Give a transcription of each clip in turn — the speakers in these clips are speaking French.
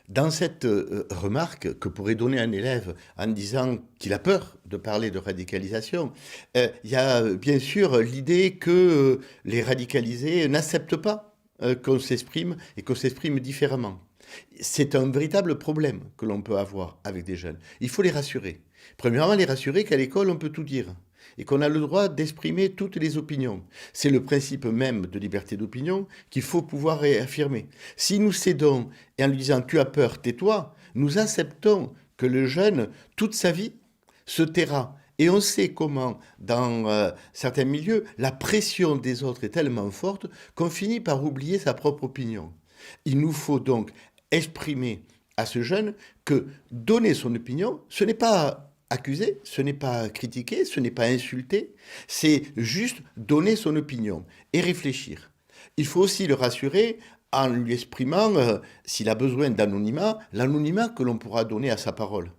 Dans cette remarque que pourrait donner un élève en disant qu'il a peur de parler de radicalisation, il y a bien sûr l'idée que les radicalisés n'acceptent pas qu'on s'exprime et qu'on s'exprime différemment. C'est un véritable problème que l'on peut avoir avec des jeunes. Il faut les rassurer. Premièrement, les rassurer qu'à l'école, on peut tout dire et qu'on a le droit d'exprimer toutes les opinions. C'est le principe même de liberté d'opinion qu'il faut pouvoir réaffirmer. Si nous cédons et en lui disant tu as peur, tais-toi, nous acceptons que le jeune, toute sa vie, se taira. Et on sait comment, dans certains milieux, la pression des autres est tellement forte qu'on finit par oublier sa propre opinion. Il nous faut donc exprimer à ce jeune que donner son opinion, ce n'est pas accuser, ce n'est pas critiquer, ce n'est pas insulter, c'est juste donner son opinion et réfléchir. Il faut aussi le rassurer en lui exprimant, s'il a besoin d'anonymat, l'anonymat que l'on pourra donner à sa parole.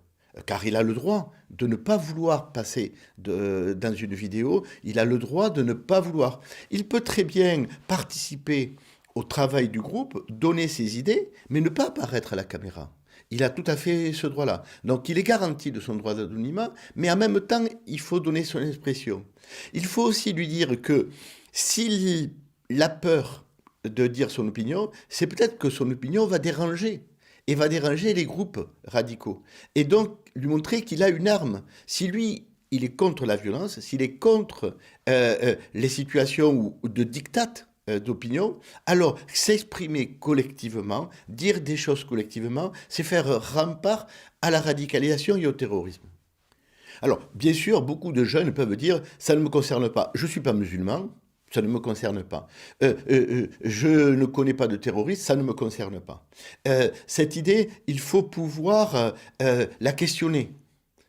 Car il a le droit de ne pas vouloir passer dans une vidéo, il a le droit de ne pas vouloir. Il peut très bien participer au travail du groupe, donner ses idées, mais ne pas apparaître à la caméra. Il a tout à fait ce droit-là. Donc il est garanti de son droit d'anonymat, mais en même temps, il faut donner son expression. Il faut aussi lui dire que s'il a peur de dire son opinion, c'est peut-être que son opinion va déranger. Et va déranger les groupes radicaux. Et donc lui montrer qu'il a une arme. Si lui, il est contre la violence, s'il est contre les situations de diktat, d'opinion, alors s'exprimer collectivement, dire des choses collectivement, c'est faire rempart à la radicalisation et au terrorisme. Alors, bien sûr, beaucoup de jeunes peuvent dire ça ne me concerne pas. Je ne suis pas musulman, ça ne me concerne pas. Je ne connais pas de terroristes, ça ne me concerne pas. Cette idée, il faut pouvoir la questionner.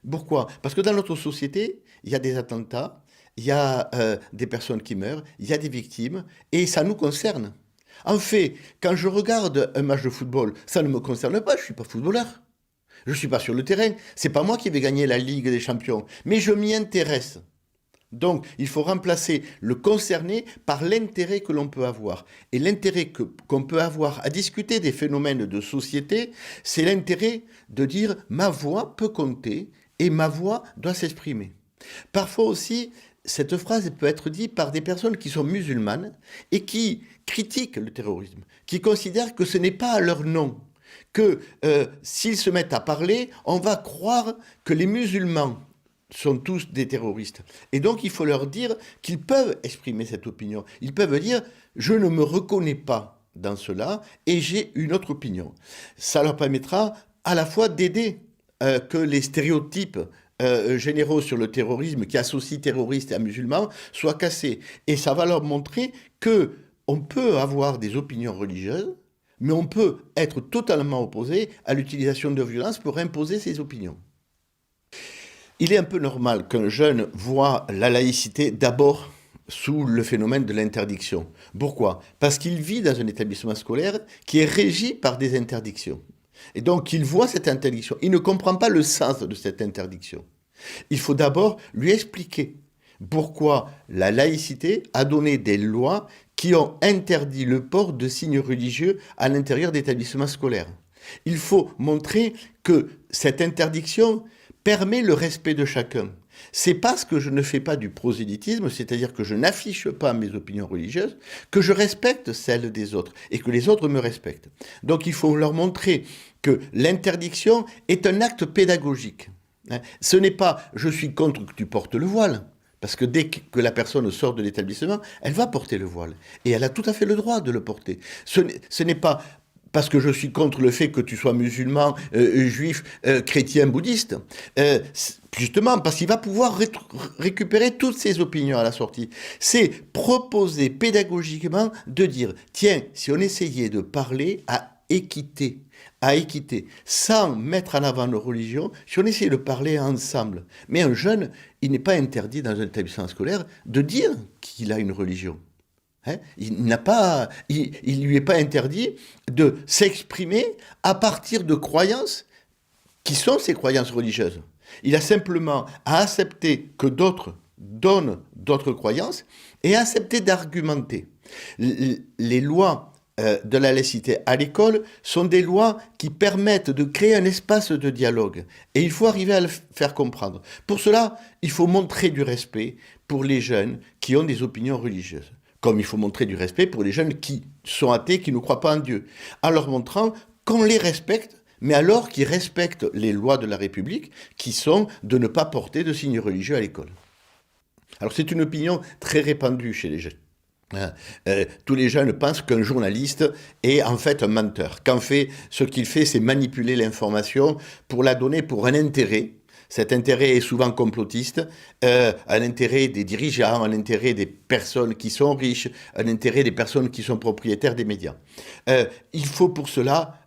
Pourquoi? Parce que dans notre société, il y a des attentats, il y a des personnes qui meurent, il y a des victimes, et ça nous concerne. En fait, quand je regarde un match de football, ça ne me concerne pas, je ne suis pas footballeur. Je ne suis pas sur le terrain, c'est pas moi qui vais gagner la Ligue des Champions, mais je m'y intéresse. Donc, il faut remplacer le concerné par l'intérêt que l'on peut avoir. Et l'intérêt qu'on peut avoir à discuter des phénomènes de société, c'est l'intérêt de dire ma voix peut compter et ma voix doit s'exprimer. Parfois aussi, cette phrase peut être dite par des personnes qui sont musulmanes et qui critiquent le terrorisme, qui considèrent que ce n'est pas à leur nom, que s'ils se mettent à parler, on va croire que les musulmans sont tous des terroristes. Et donc il faut leur dire qu'ils peuvent exprimer cette opinion. Ils peuvent dire je ne me reconnais pas dans cela et j'ai une autre opinion. Ça leur permettra à la fois d'aider que les stéréotypes généraux sur le terrorisme qui associent terroristes à musulmans soient cassés. Et ça va leur montrer que on peut avoir des opinions religieuses, mais on peut être totalement opposé à l'utilisation de violence pour imposer ses opinions. Il est un peu normal qu'un jeune voit la laïcité d'abord sous le phénomène de l'interdiction. Pourquoi? Parce qu'il vit dans un établissement scolaire qui est régi par des interdictions. Et donc il voit cette interdiction. Il ne comprend pas le sens de cette interdiction. Il faut d'abord lui expliquer pourquoi la laïcité a donné des lois qui ont interdit le port de signes religieux à l'intérieur d'établissements scolaires. Il faut montrer que cette interdiction permet le respect de chacun. C'est parce que je ne fais pas du prosélytisme, c'est-à-dire que je n'affiche pas mes opinions religieuses, que je respecte celles des autres et que les autres me respectent. Donc il faut leur montrer que l'interdiction est un acte pédagogique. Ce n'est pas je suis contre que tu portes le voile. Parce que dès que la personne sort de l'établissement, elle va porter le voile. Et elle a tout à fait le droit de le porter. Ce n'est pas parce que je suis contre le fait que tu sois musulman, juif, chrétien, bouddhiste. Justement, parce qu'il va pouvoir récupérer toutes ses opinions à la sortie. C'est proposer pédagogiquement de dire, tiens, si on essayait de parler à équité, sans mettre en avant nos religions, si on essayait de parler ensemble. Mais un jeune, il n'est pas interdit dans un établissement scolaire de dire qu'il a une religion. Hein? Il lui est pas interdit de s'exprimer à partir de croyances qui sont ses croyances religieuses. Il a simplement à accepter que d'autres donnent d'autres croyances et à accepter d'argumenter. Les lois de la laïcité à l'école sont des lois qui permettent de créer un espace de dialogue. Et il faut arriver à le faire comprendre. Pour cela, il faut montrer du respect pour les jeunes qui ont des opinions religieuses. Comme il faut montrer du respect pour les jeunes qui sont athées, qui ne croient pas en Dieu. En leur montrant qu'on les respecte, mais alors qu'ils respectent les lois de la République, qui sont de ne pas porter de signes religieux à l'école. Alors c'est une opinion très répandue chez les jeunes. Tous les jeunes pensent qu'un journaliste est en fait un menteur. Qu'en fait, ce qu'il fait, c'est manipuler l'information pour la donner pour un intérêt. Cet intérêt est souvent complotiste, un intérêt des dirigeants, un intérêt des personnes qui sont riches, un intérêt des personnes qui sont propriétaires des médias. Il faut pour cela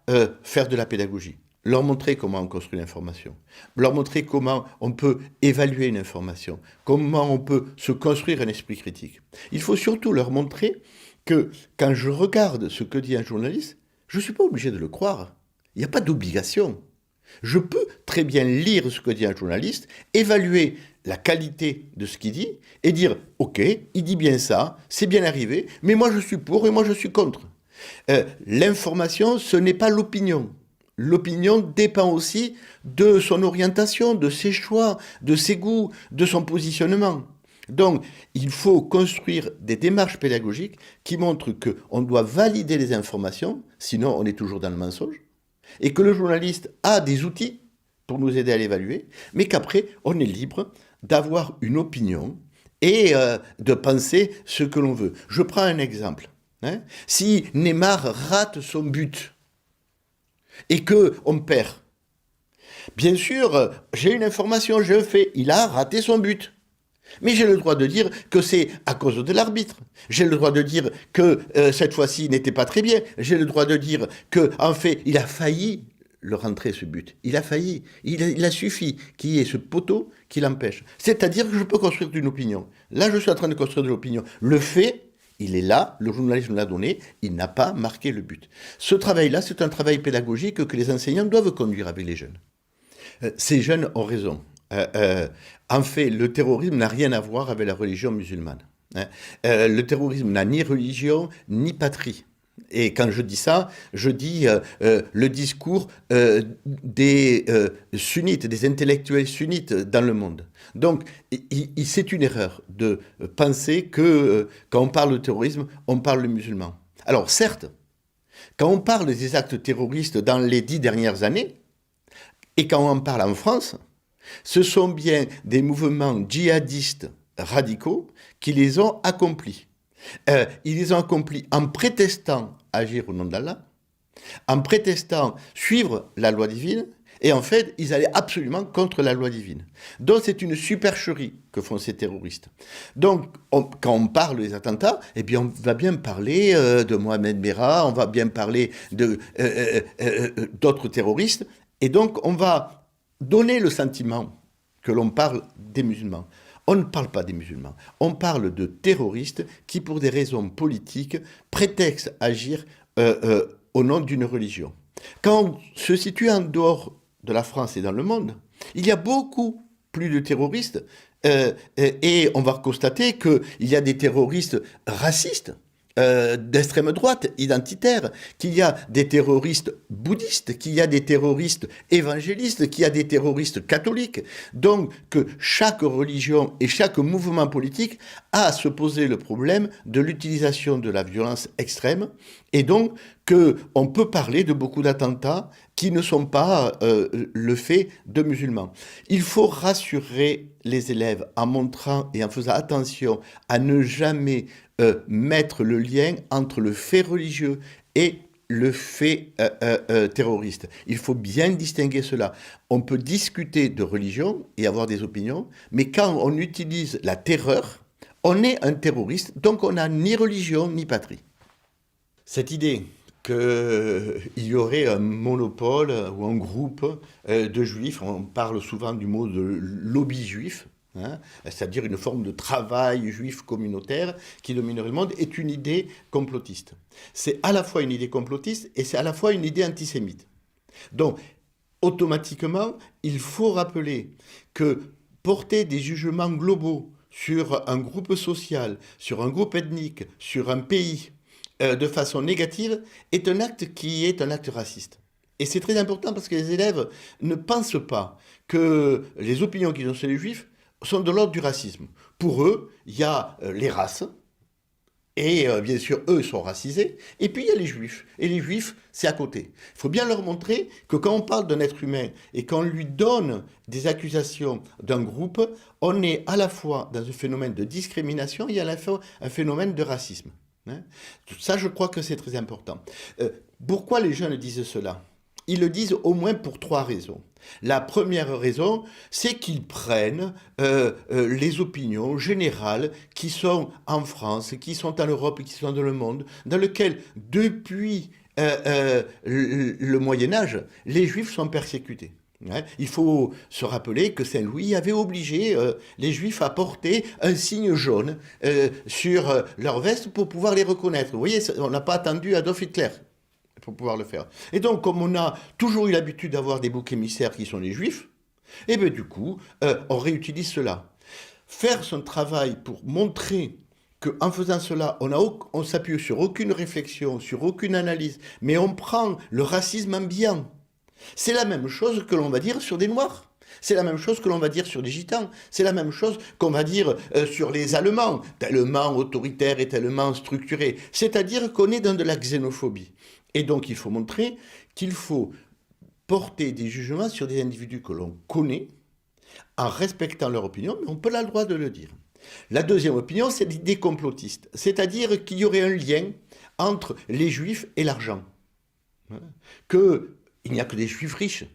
faire de la pédagogie, leur montrer comment on construit l'information, leur montrer comment on peut évaluer une information, comment on peut se construire un esprit critique. Il faut surtout leur montrer que quand je regarde ce que dit un journaliste, je ne suis pas obligé de le croire. Il n'y a pas d'obligation. Je peux très bien lire ce que dit un journaliste, évaluer la qualité de ce qu'il dit et dire « Ok, il dit bien ça, c'est bien arrivé, mais moi je suis pour et moi je suis contre ». L'information, ce n'est pas l'opinion. L'opinion dépend aussi de son orientation, de ses choix, de ses goûts, de son positionnement. Donc, il faut construire des démarches pédagogiques qui montrent qu'on doit valider les informations, sinon on est toujours dans le mensonge, et que le journaliste a des outils pour nous aider à l'évaluer, mais qu'après, on est libre d'avoir une opinion et de penser ce que l'on veut. Je prends un exemple. Si Neymar rate son but et qu'on perd, bien sûr, j'ai une information, je fais, il a raté son but. Mais j'ai le droit de dire que c'est à cause de l'arbitre. J'ai le droit de dire que cette fois-ci, il n'était pas très bien. J'ai le droit de dire que, en fait, il a failli le rentrer, ce but. Il a failli. Il a suffi qu'il y ait ce poteau qui l'empêche. C'est-à-dire que je peux construire une opinion. Là, je suis en train de construire de l'opinion. Le fait, il est là, le journaliste nous l'a donné, il n'a pas marqué le but. Ce travail-là, c'est un travail pédagogique que les enseignants doivent conduire avec les jeunes. Ces jeunes ont raison. En fait, le terrorisme n'a rien à voir avec la religion musulmane. Le terrorisme n'a ni religion ni patrie. Et quand je dis ça, je dis le discours des sunnites, des intellectuels sunnites dans le monde. Donc, c'est une erreur de penser que quand on parle de terrorisme, on parle de musulmans. Alors, certes, quand on parle des actes terroristes dans les 10 dernières années, et quand on en parle en France, ce sont bien des mouvements djihadistes radicaux qui les ont accomplis. Ils les ont accomplis en prétextant agir au nom d'Allah, en prétextant suivre la loi divine, et en fait, ils allaient absolument contre la loi divine. Donc c'est une supercherie que font ces terroristes. Donc quand on parle des attentats, eh bien on va bien parler de Mohamed Merah, on va bien parler d'autres terroristes, et donc on va donner le sentiment que l'on parle des musulmans. On ne parle pas des musulmans, on parle de terroristes qui, pour des raisons politiques, prétextent agir au nom d'une religion. Quand on se situe en dehors de la France et dans le monde, il y a beaucoup plus de terroristes et on va constater qu'il y a des terroristes racistes, d'extrême droite, identitaire, qu'il y a des terroristes bouddhistes, qu'il y a des terroristes évangélistes, qu'il y a des terroristes catholiques. Donc que chaque religion et chaque mouvement politique a à se poser le problème de l'utilisation de la violence extrême, et donc qu'on peut parler de beaucoup d'attentats qui ne sont pas le fait de musulmans. Il faut rassurer les élèves en montrant et en faisant attention à ne jamais mettre le lien entre le fait religieux et le fait terroriste. Il faut bien distinguer cela. On peut discuter de religion et avoir des opinions, mais quand on utilise la terreur, on est un terroriste, donc on n'a ni religion ni patrie. Cette idée qu'il y aurait un monopole ou un groupe de juifs, on parle souvent du mot de lobby juif, c'est-à-dire une forme de travail juif communautaire qui dominerait le monde, est une idée complotiste. C'est à la fois une idée complotiste et c'est à la fois une idée antisémite. Donc, automatiquement, il faut rappeler que porter des jugements globaux sur un groupe social, sur un groupe ethnique, sur un pays, de façon négative est un acte qui est un acte raciste. Et c'est très important parce que les élèves ne pensent pas que les opinions qu'ils ont sur les juifs sont de l'ordre du racisme. Pour eux, il y a les races, et bien sûr, eux sont racisés. Et puis il y a les juifs. Et les juifs, c'est à côté. Il faut bien leur montrer que quand on parle d'un être humain et qu'on lui donne des accusations d'un groupe, on est à la fois dans un phénomène de discrimination et à la fois un phénomène de racisme. Hein. Ça, je crois que c'est très important. Pourquoi les jeunes disent cela? Ils le disent au moins pour 3 raisons. La première raison, c'est qu'ils prennent les opinions générales qui sont en France, qui sont en Europe, qui sont dans le monde, dans lequel, depuis le Moyen Âge, les Juifs sont persécutés. Hein. Il faut se rappeler que Saint-Louis avait obligé les Juifs à porter un signe jaune sur leur veste pour pouvoir les reconnaître. Vous voyez, on n'a pas attendu Adolf Hitler pour pouvoir le faire. Et donc, comme on a toujours eu l'habitude d'avoir des boucs émissaires qui sont les juifs, et bien du coup, on réutilise cela. Faire son travail pour montrer qu'en faisant cela, on s'appuie sur aucune réflexion, sur aucune analyse, mais on prend le racisme ambiant. C'est la même chose que l'on va dire sur des Noirs. C'est la même chose que l'on va dire sur les Gitans. C'est la même chose qu'on va dire sur les Allemands, tellement autoritaires et tellement structurés. C'est-à-dire qu'on est dans de la xénophobie. Et donc il faut montrer qu'il faut porter des jugements sur des individus que l'on connaît, en respectant leur opinion, mais on peut avoir le droit de le dire. La deuxième opinion, c'est l'idée complotiste. C'est-à-dire qu'il y aurait un lien entre les Juifs et l'argent. Qu'il n'y a que des Juifs riches.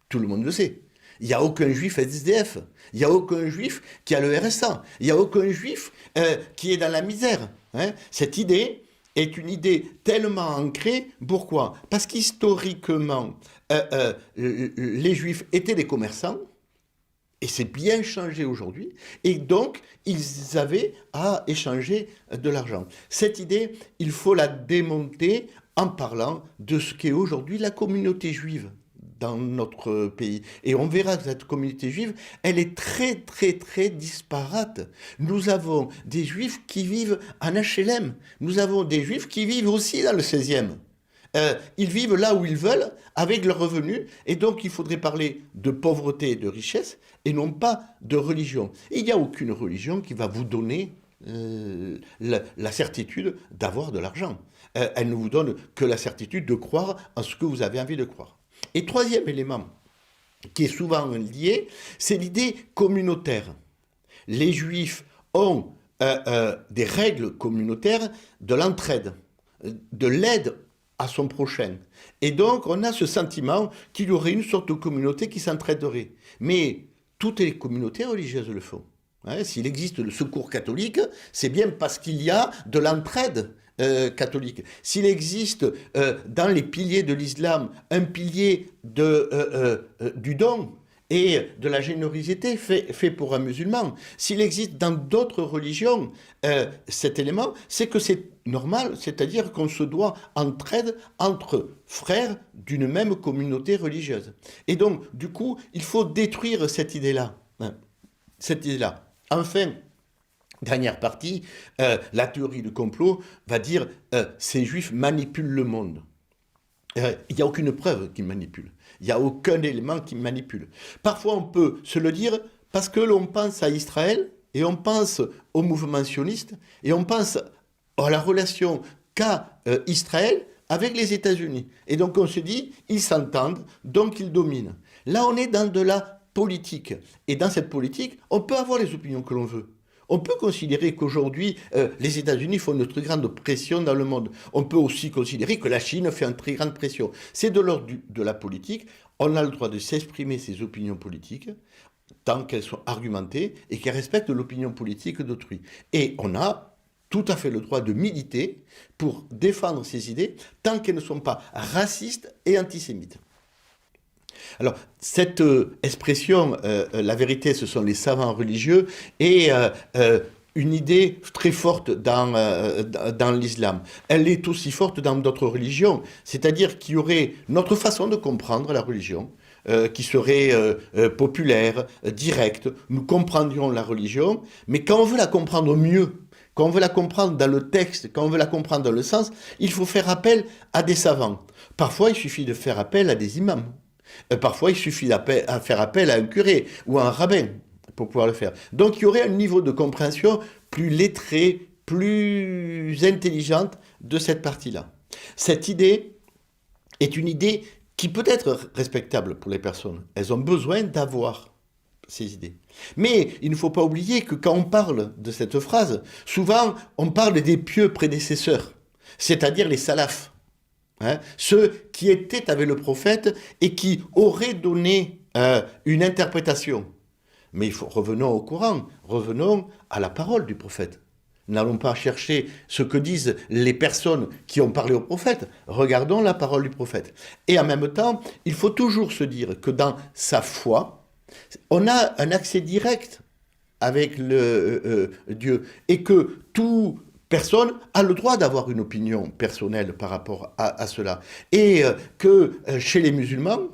Tout le monde le sait. Il n'y a aucun juif SDF. Il n'y a aucun juif qui a le RSA. Il n'y a aucun juif qui est dans la misère. Hein. Cette idée est une idée tellement ancrée. Pourquoi? Parce qu'historiquement, les juifs étaient des commerçants. Et c'est bien changé aujourd'hui. Et donc, ils avaient à échanger de l'argent. Cette idée, il faut la démonter en parlant de ce qu'est aujourd'hui la communauté juive dans notre pays. Et on verra que cette communauté juive, elle est très, très, très disparate. Nous avons des juifs qui vivent en HLM. Nous avons des juifs qui vivent aussi dans le 16e. Ils vivent là où ils veulent, avec leurs revenus, et donc il faudrait parler de pauvreté et de richesse, et non pas de religion. Et il n'y a aucune religion qui va vous donner la certitude d'avoir de l'argent. Elle ne vous donne que la certitude de croire en ce que vous avez envie de croire. Et troisième élément, qui est souvent lié, c'est l'idée communautaire. Les Juifs ont des règles communautaires de l'entraide, de l'aide à son prochain. Et donc, on a ce sentiment qu'il y aurait une sorte de communauté qui s'entraiderait. Mais toutes les communautés religieuses le font. Hein, s'il existe le secours catholique, c'est bien parce qu'il y a de l'entraide catholique. S'il existe dans les piliers de l'islam un pilier du don et de la générosité fait pour un musulman, s'il existe dans d'autres religions cet élément, c'est que c'est normal, c'est-à-dire qu'on se doit entraide entre frères d'une même communauté religieuse. Et donc, du coup, il faut détruire cette idée-là. Hein, cette idée-là. Enfin, dernière partie, la théorie du complot va dire ces juifs manipulent le monde. Il n'y a aucune preuve qu'ils manipulent. Il n'y a aucun élément qui manipule. Parfois, on peut se le dire parce que l'on pense à Israël et on pense au mouvement sioniste et on pense à la relation qu'a Israël avec les États-Unis. Et donc, on se dit, ils s'entendent, donc ils dominent. Là, on est dans de la politique. Et dans cette politique, on peut avoir les opinions que l'on veut. On peut considérer qu'aujourd'hui, les États-Unis font une très grande pression dans le monde. On peut aussi considérer que la Chine fait une très grande pression. C'est de l'ordre de la politique. On a le droit de s'exprimer ses opinions politiques tant qu'elles sont argumentées et qu'elles respectent l'opinion politique d'autrui. Et on a tout à fait le droit de militer pour défendre ces idées tant qu'elles ne sont pas racistes et antisémites. Alors, cette expression, la vérité, ce sont les savants religieux, est une idée très forte dans l'islam. Elle est aussi forte dans d'autres religions, c'est-à-dire qu'il y aurait notre façon de comprendre la religion, qui serait populaire, directe. Nous comprendrions la religion, mais quand on veut la comprendre mieux, quand on veut la comprendre dans le texte, quand on veut la comprendre dans le sens, il faut faire appel à des savants. Parfois, il suffit de faire appel à des imams. Parfois, il suffit à faire appel à un curé ou à un rabbin pour pouvoir le faire. Donc, il y aurait un niveau de compréhension plus lettré, plus intelligente de cette partie-là. Cette idée est une idée qui peut être respectable pour les personnes. Elles ont besoin d'avoir ces idées. Mais il ne faut pas oublier que quand on parle de cette phrase, souvent on parle des pieux prédécesseurs, c'est-à-dire les salafs, hein, ceux qui étaient avec le prophète et qui auraient donné une interprétation. Mais revenons au Coran, revenons à la parole du prophète. N'allons pas chercher ce que disent les personnes qui ont parlé au prophète. Regardons la parole du prophète. Et en même temps, il faut toujours se dire que dans sa foi, on a un accès direct avec Dieu et que toute personne a le droit d'avoir une opinion personnelle par rapport à cela. Et que chez les musulmans,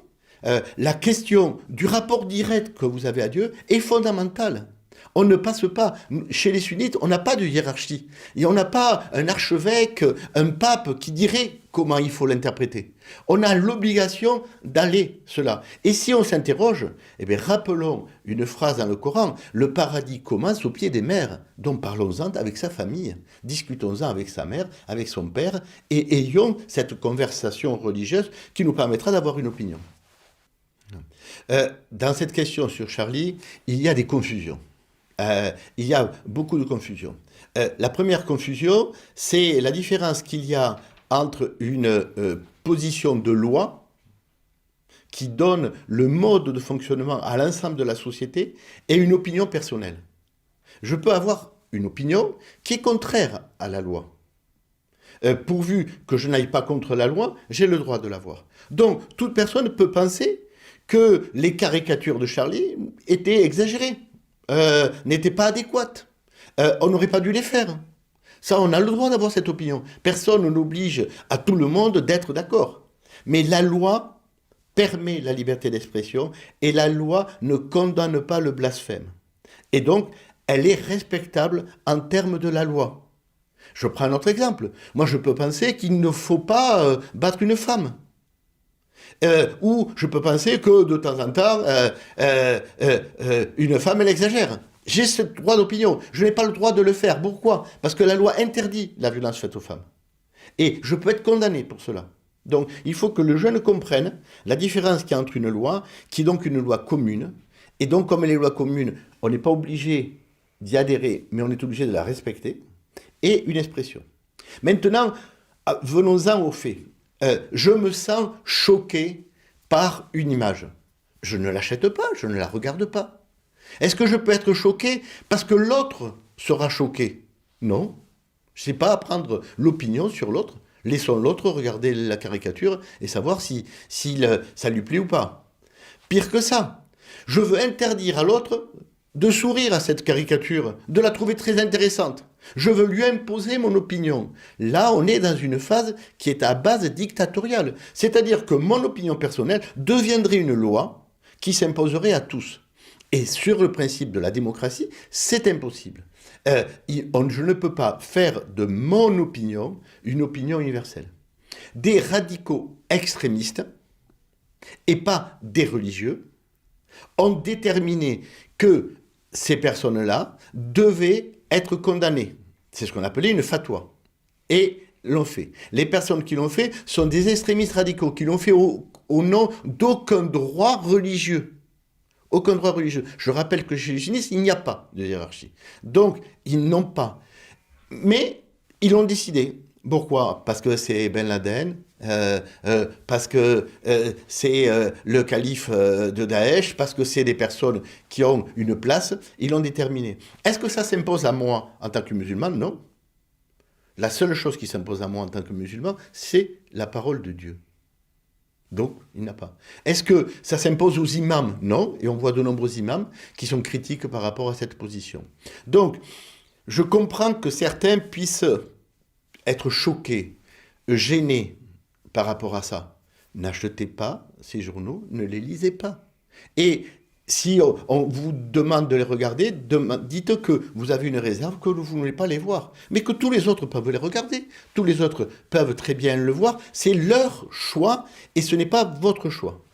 la question du rapport direct que vous avez à Dieu est fondamentale. On ne passe pas, chez les sunnites, on n'a pas de hiérarchie. Et on n'a pas un archevêque, un pape qui dirait comment il faut l'interpréter. On a l'obligation d'aller cela. Et si on s'interroge, eh bien, rappelons une phrase dans le Coran, le paradis commence au pied des mères, donc parlons-en avec sa famille, discutons-en avec sa mère, avec son père, et ayons cette conversation religieuse qui nous permettra d'avoir une opinion. Dans cette question sur Charlie, il y a des confusions. Il y a beaucoup de confusion. La première confusion, c'est la différence qu'il y a entre une position de loi qui donne le mode de fonctionnement à l'ensemble de la société et une opinion personnelle. Je peux avoir une opinion qui est contraire à la loi. Pourvu que je n'aille pas contre la loi, j'ai le droit de l'avoir. Donc, toute personne peut penser que les caricatures de Charlie étaient exagérées. N'étaient pas adéquates. On n'aurait pas dû les faire. Ça, on a le droit d'avoir cette opinion. Personne n'oblige à tout le monde d'être d'accord. Mais la loi permet la liberté d'expression et la loi ne condamne pas le blasphème. Et donc, elle est respectable en termes de la loi. Je prends un autre exemple. Moi, je peux penser qu'il ne faut pas battre une femme. Ou je peux penser que de temps en temps, une femme, elle exagère. J'ai ce droit d'opinion. Je n'ai pas le droit de le faire. Pourquoi? Parce que la loi interdit la violence faite aux femmes. Et je peux être condamné pour cela. Donc, il faut que le jeune comprenne la différence qu'il y a entre une loi, qui est donc une loi commune. Et donc, comme les lois communes, on n'est pas obligé d'y adhérer, mais on est obligé de la respecter. Et une expression. Maintenant, venons-en aux faits. Je me sens choqué par une image. Je ne l'achète pas, je ne la regarde pas. Est-ce que je peux être choqué parce que l'autre sera choqué? Non. Je ne sais pas prendre l'opinion sur l'autre. Laissons l'autre regarder la caricature et savoir si ça lui plaît ou pas. Pire que ça, je veux interdire à l'autre de sourire à cette caricature, de la trouver très intéressante. Je veux lui imposer mon opinion. Là, on est dans une phase qui est à base dictatoriale. C'est-à-dire que mon opinion personnelle deviendrait une loi qui s'imposerait à tous. Et sur le principe de la démocratie, c'est impossible. Je ne peux pas faire de mon opinion une opinion universelle. Des radicaux extrémistes, et pas des religieux, ont déterminé que ces personnes-là devaient être condamnées. C'est ce qu'on appelait une fatwa. Et l'ont fait. Les personnes qui l'ont fait sont des extrémistes radicaux, qui l'ont fait au nom d'aucun droit religieux. Aucun droit religieux. Je rappelle que chez les sunnites, il n'y a pas de hiérarchie. Donc, ils n'ont pas. Mais, ils l'ont décidé. Pourquoi? Parce que c'est Ben Laden, parce que c'est le calife de Daesh, parce que c'est des personnes qui ont une place, ils l'ont déterminé. Est-ce que ça s'impose à moi en tant que musulman? Non. La seule chose qui s'impose à moi en tant que musulman, c'est la parole de Dieu. Donc, il n'a pas. Est-ce que ça s'impose aux imams? Non. Et on voit de nombreux imams qui sont critiques par rapport à cette position. Donc, je comprends que certains puissent être choqués, gênés par rapport à ça. N'achetez pas ces journaux, ne les lisez pas. Et Si on vous demande de les regarder, dites que vous avez une réserve, que vous ne voulez pas les voir. Mais que tous les autres peuvent les regarder. Tous les autres peuvent très bien le voir. C'est leur choix et ce n'est pas votre choix.